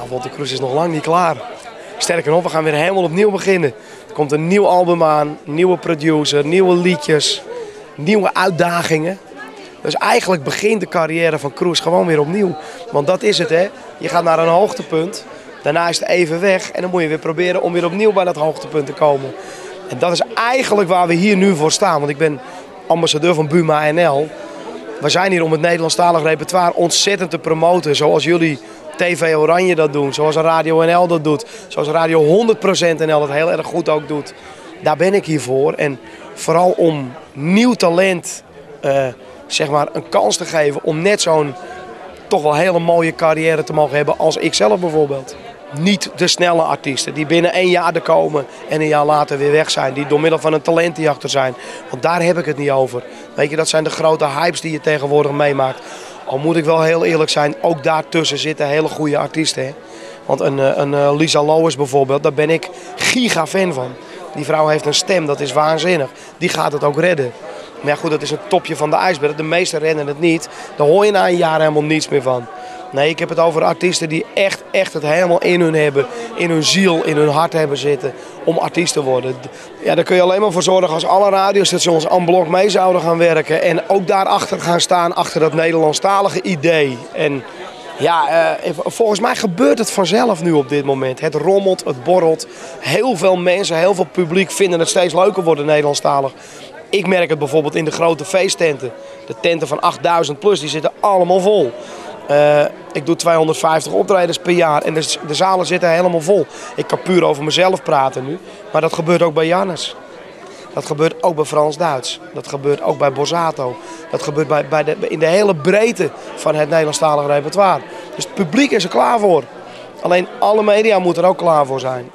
Wolter Kroes is nog lang niet klaar. Sterker nog, we gaan weer helemaal opnieuw beginnen. Er komt een nieuw album aan, nieuwe producer, nieuwe liedjes, nieuwe uitdagingen. Dus eigenlijk begint de carrière van Kroes gewoon weer opnieuw. Want dat is het, hè. Je gaat naar een hoogtepunt, daarna is het even weg en dan moet je weer proberen om weer opnieuw bij dat hoogtepunt te komen. En dat is eigenlijk waar we hier nu voor staan. Want ik ben ambassadeur van Buma NL. We zijn hier om het Nederlandstalig repertoire ontzettend te promoten. Zoals jullie TV Oranje dat doen, zoals Radio NL dat doet. Zoals Radio 100% NL dat heel erg goed ook doet. Daar ben ik hier voor. En vooral om nieuw talent zeg maar een kans te geven om net zo'n toch wel hele mooie carrière te mogen hebben als ik zelf bijvoorbeeld. Niet de snelle artiesten die binnen 1 jaar er komen en een jaar later weer weg zijn. Die door middel van een talentjacht er zijn. Want daar heb ik het niet over. Weet je, dat zijn de grote hypes die je tegenwoordig meemaakt. Al moet ik wel heel eerlijk zijn, ook daartussen zitten hele goede artiesten. Hè? Want een Lisa Lois bijvoorbeeld, daar ben ik giga fan van. Die vrouw heeft een stem, dat is waanzinnig. Die gaat het ook redden. Maar ja goed, dat is een topje van de ijsberg. De meesten redden het niet. Daar hoor je na een jaar helemaal niets meer van. Nee, ik heb het over artiesten die echt het helemaal in hun hebben. In hun ziel, in hun hart hebben zitten om artiest te worden. Ja, daar kun je alleen maar voor zorgen als alle radiostations en blok mee zouden gaan werken. En ook daarachter gaan staan, achter dat Nederlandstalige idee. En ja, volgens mij gebeurt het vanzelf nu op dit moment. Het rommelt, het borrelt. Heel veel mensen, heel veel publiek vinden het steeds leuker worden Nederlandstalig. Ik merk het bijvoorbeeld in de grote feesttenten. De tenten van 8000 plus, die zitten allemaal vol. Ik doe 250 optredens per jaar en de zalen zitten helemaal vol. Ik kan puur over mezelf praten nu, maar dat gebeurt ook bij Jannes. Dat gebeurt ook bij Frans Duits. Dat gebeurt ook bij Borsato. Dat gebeurt in de hele breedte van het Nederlandstalige repertoire. Dus het publiek is er klaar voor. Alleen alle media moeten er ook klaar voor zijn.